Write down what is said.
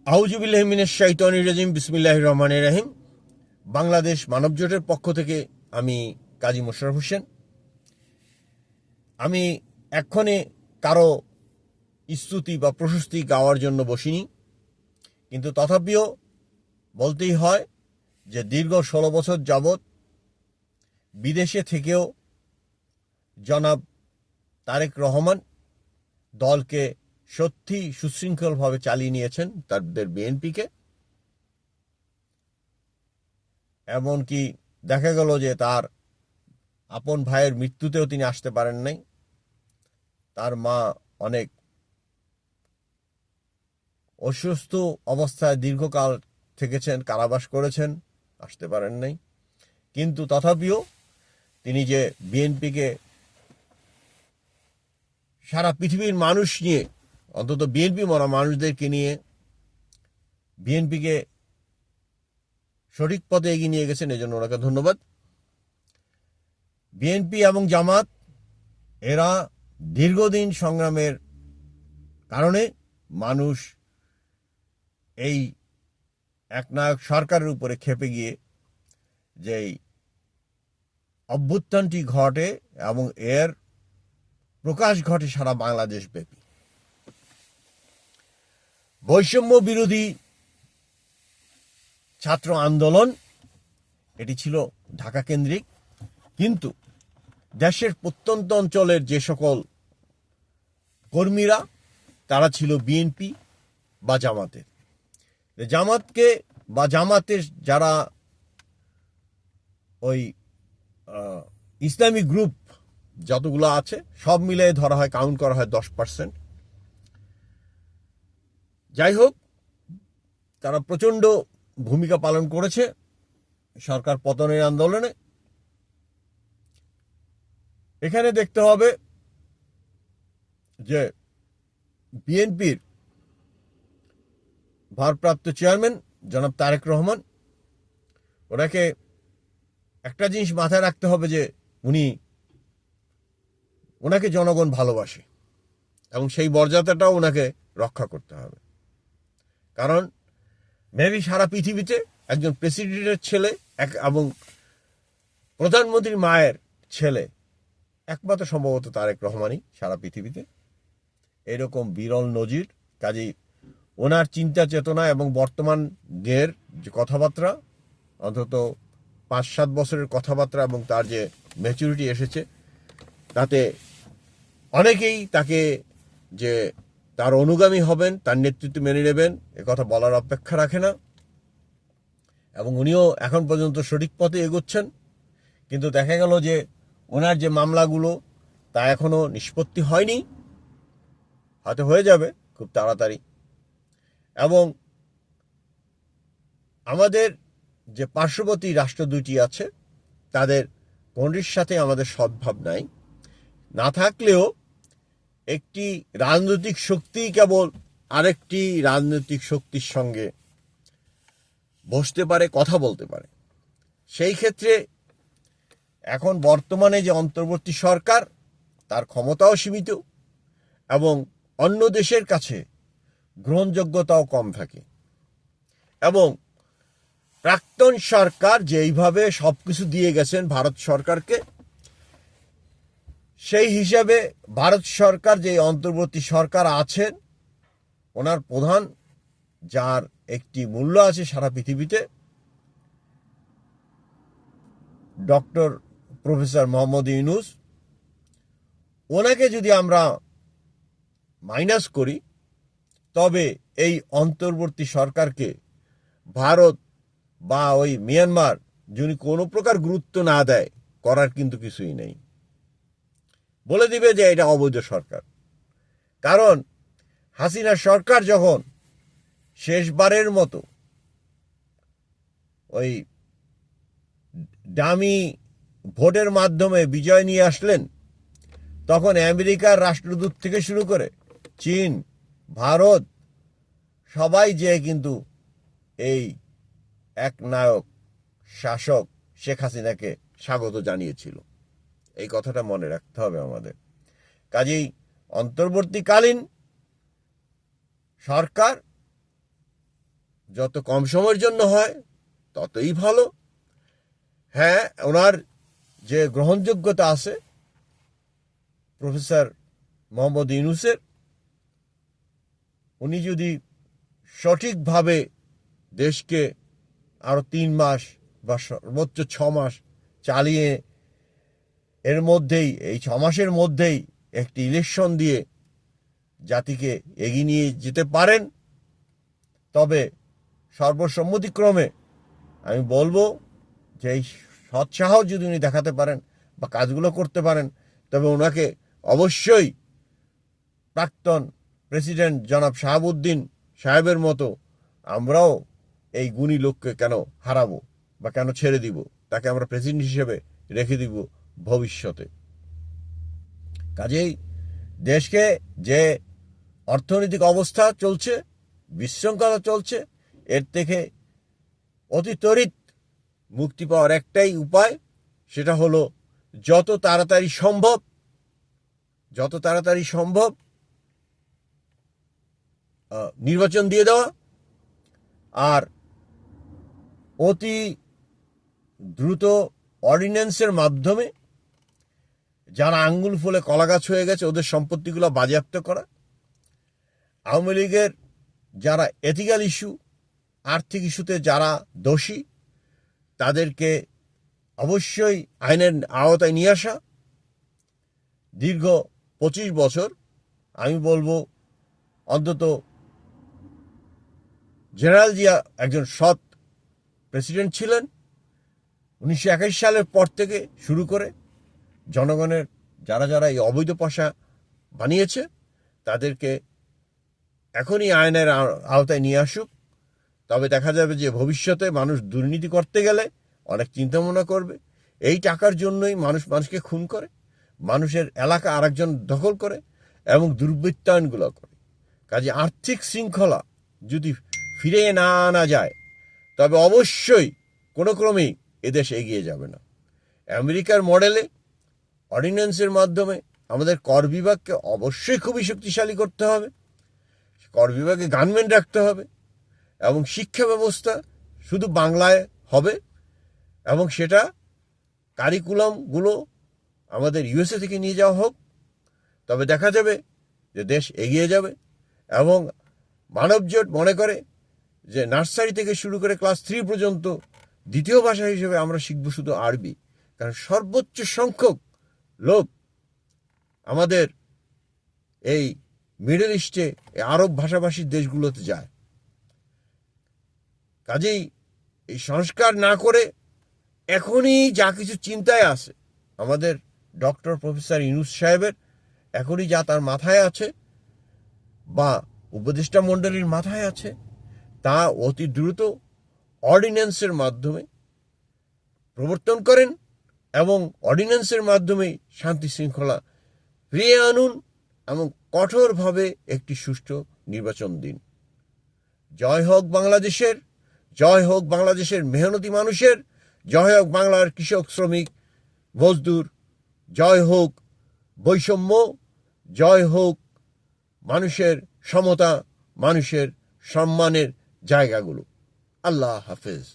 আউযু বিল্লাহি মিনাশ শাইতানির রাজিম বিসমিল্লাহির রহমানির রহিম। বাংলাদেশ মানব জোটের পক্ষ থেকে আমি কাজী মোশাররফ হোসেন। আমি এক্ষণে কারো স্তুতি বা প্রশস্তি গাওয়ার জন্য বসিনি, কিন্তু তথাপিও বলতেই হয় যে দীর্ঘ ১৬ বছর যাবৎ বিদেশে থেকেও জনাব তারেক রহমান দলকে সত্যি সুশৃঙ্খলভাবে চালিয়ে নিয়েছেন তাদের বিএনপিকে। এমনকি দেখা গেল যে তার আপন ভাইয়ের মৃত্যুতেও তিনি আসতে পারেন নাই। তার মা অনেক অসুস্থ অবস্থায় দীর্ঘকাল থেকেছেন, কারাবাস করেছেন, আসতে পারেন নাই। কিন্তু তথাপিও তিনি যে বিএনপিকে সারা পৃথিবীর মানুষ নিয়ে, অন্তত বিএনপি মরা মানুষদেরকে নিয়ে বিএনপিকে সঠিক পথে এগিয়ে নিয়ে গেছেন, এজন্য ওনাকে ধন্যবাদ। বিএনপি এবং জামাত এরা দীর্ঘদিন সংগ্রামের কারণে মানুষ এই একনায়ক সরকারের উপরে খেপে গিয়ে যেই অভ্যুত্থানটি ঘটে এবং এর প্রকাশ ঘটে সারা বাংলাদেশ ব্যাপী। বৈষম্য বিরোধী ছাত্র আন্দোলন এটি ছিল ঢাকা কেন্দ্রিক, কিন্তু দেশের প্রত্যন্ত অঞ্চলের যে সকল কর্মীরা তারা ছিল বিএনপি বা জামাতের। জামাতকে বা জামাতের যারা ওই ইসলামিক গ্রুপ যতগুলো আছে সব মিলে ধরা হয়, কাউন্ট করা হয় 10%। যাই হোক, তারা প্রচণ্ড ভূমিকা পালন করেছে সরকার পতনের আন্দোলনে। এখানে দেখতে হবে যে বিএনপির ভারপ্রাপ্ত চেয়ারম্যান জনাব তারেক রহমান, ওনাকে একটা জিনিস মাথায় রাখতে হবে যে ওনাকে জনগণ ভালোবাসে এবং সেই মর্যাদাটাও ওনাকে রক্ষা করতে হবে। কারণ মেবি সারা পৃথিবীতে একজন প্রেসিডেন্টের ছেলে এবং প্রধানমন্ত্রীর মায়ের ছেলে একমাত্র সম্ভবত তারেক রহমানই সারা পৃথিবীতে, এরকম বিরল নজির। কাজেই ওনার চিন্তা চেতনা এবং বর্তমানের যে কথাবার্তা, অন্তত ৫-৭ বছরের কথাবার্তা এবং তার যে ম্যাচুরিটি এসেছে, তাতে অনেকেই তাকে যে তার অনুগামী হবেন, তার নেতৃত্ব মেনে নেবেন, কথা বলার অপেক্ষা রাখে না। এবং উনিও এখন পর্যন্ত সঠিক পথে এগোচ্ছেন, কিন্তু দেখা গেল যে ওনার যে মামলাগুলো তা এখনো নিষ্পত্তি হয়নি, হয়তো হয়ে যাবে খুব তাড়াতাড়ি। এবং আমাদের যে পার্শ্ববর্তী রাষ্ট্র দুটি আছে তাদের কোনটির সাথে আমাদের সদ্ভাব নাই, না থাকলেও একটি রাজনৈতিক শক্তি কেবল আরেকটি রাজনৈতিক শক্তির সঙ্গে বসতে পারে, কথা বলতে পারে। সেই ক্ষেত্রে এখন বর্তমানে যে অন্তর্বর্তী সরকার, তার ক্ষমতাও সীমিত এবং অন্য দেশের কাছে গ্রহণযোগ্যতাও কম থাকে। এবং প্রাক্তন সরকার যেইভাবে সবকিছু দিয়ে গেছেন ভারত সরকারকে, সেই হিসাবে ভারত সরকার যে অন্তর্বর্তী সরকার আছেন, ওনার প্রধান যার একটি মূল্য আছে সারা পৃথিবীতে, ডক্টর প্রফেসর মোহাম্মদ ইউনূস, ওনাকে যদি আমরা মাইনাস করি তবে এই অন্তর্বর্তী সরকারকে ভারত বা ওই মিয়ানমার যদি কোনো প্রকার গুরুত্ব না দেয়, করার কিন্তু কিছুই নেই, বলে দিবে যে এটা অবৈধ সরকার। কারণ হাসিনা সরকার যখন শেষবারের মতো ওই ডামি ভোটের মাধ্যমে বিজয় নিয়ে আসলেন, তখন আমেরিকার রাষ্ট্রদূত থেকে শুরু করে চীন, ভারত সবাই যে কিন্তু এই একনায়ক শাসক শেখ হাসিনাকে স্বাগত জানিয়েছিল। এই কথাটা মনে রাখতে হবে আমাদের। কাজেই অন্তর্বর্তীকালীন সরকার যত কম সময়ের জন্য হয় ততই ভালো। হ্যাঁ, ওনার যে গ্রহণযোগ্যতা আছে প্রফেসর মোহাম্মদ ইউনূসের, উনি যদি সঠিকভাবে দেশকে আরো 3 মাস বা সর্বোচ্চ 6 মাস চালিয়ে এর মধ্যেই, এই 6 মাসের মধ্যেই একটি ইলেকশন দিয়ে জাতিকে এগিয়ে নিয়ে যেতে পারেন, তবে সর্বসম্মতিক্রমে আমি বলবো যে এই সৎসাহ যদি উনি দেখাতে পারেন বা কাজগুলো করতে পারেন, তবে ওনাকে অবশ্যই প্রাক্তন প্রেসিডেন্ট জনাব শাহাবুদ্দিন সাহেবের মতো আমরাও এই গুণী লোককে কেন হারাবো বা কেন ছেড়ে দিব, তাকে আমরা প্রেসিডেন্ট হিসেবে রেখে দিব ভবিষ্যতে। কাজেই দেশকে যে অর্থনৈতিক অবস্থা চলছে, বিশৃঙ্খলা চলছে, এর থেকে অতি ত্বরিত মুক্তি পাওয়ার একটাই উপায়, সেটা হলো যত তাড়াতাড়ি সম্ভব নির্বাচন দিয়ে দেওয়া, আর অতি দ্রুত অর্ডিন্যান্সের মাধ্যমে যারা আঙ্গুল ফুলে কলাগাছ হয়ে গেছে ওদের সম্পত্তিগুলো বাজেয়াপ্ত করা। আওয়ামী লীগের যারা এথিক্যাল ইস্যু, আর্থিক ইস্যুতে যারা দোষী, তাদেরকে অবশ্যই আইনের আওতায় নিয়ে আসা। দীর্ঘ 25 বছর আমি বলবো অন্তত জেনারেল জিয়া একজন সৎ প্রেসিডেন্ট ছিলেন। 1981 সালের পর থেকে শুরু করে জনগণের যারা এই অবৈধ পয়সা বানিয়েছে তাদেরকে এখনই আইনের আওতায় নিয়ে আসুক, তবে দেখা যাবে যে ভবিষ্যতে মানুষ দুর্নীতি করতে গেলে অনেক চিন্তা ভাবনা করবে। এই টাকার জন্যই মানুষকে খুন করে, মানুষের এলাকা আরেকজন দখল করে এবং দুর্বৃত্তায়নগুলো করে। কাজে আর্থিক শৃঙ্খলা যদি ফিরিয়ে না আনা যায় তবে অবশ্যই কোনো ক্রমেই এদেশ এগিয়ে যাবে না। আমেরিকার মডেলে অর্ডিন্যান্সের মাধ্যমে আমাদের কর বিভাগকে অবশ্যই খুবই শক্তিশালী করতে হবে, কর বিভাগে গানম্যান রাখতে হবে, এবং শিক্ষা ব্যবস্থা শুধু বাংলায় হবে, এবং সেটা কারিকুলামগুলো আমাদের ইউএসএ থেকে নিয়ে যাওয়া হোক। তবে দেখা যাবে যে দেশ এগিয়ে যাবে। এবং মানবজোট মনে করে যে নার্সারি থেকে শুরু করে ক্লাস 3 পর্যন্ত দ্বিতীয় ভাষা হিসেবে আমরা শিখব শুধু আরবি, কারণ সর্বোচ্চ সংখ্যক লোক আমাদের এই মিডল ইস্টে আরব ভাষাভাষী দেশগুলোতে যায়। কাজেই এই সংস্কার না করে এখনই যা কিছু চিন্তায় আছে আমাদের ডক্টর প্রফেসর ইউনূস সাহেবের, এখনই যা তার মাথায় আছে বা উপদেষ্টা মণ্ডলীর মাথায় আছে, তা অতি দ্রুত অর্ডিন্যান্সের মাধ্যমে প্রবর্তন করেন এবং অর্ডিন্যান্সের মাধ্যমে শান্তি শৃঙ্খলা ফিরিয়ে আনুন এবং কঠোরভাবে একটি সুষ্ঠু নির্বাচন দিন। জয় হোক বাংলাদেশের, জয় হোক বাংলাদেশের মেহনতি মানুষের, জয় হোক বাংলার কৃষক, শ্রমিক, মজদুর, জয় হোক বৈষম্য, জয় হোক মানুষের সমতা, মানুষের সম্মানের জায়গাগুলো। আল্লাহ হাফেজ।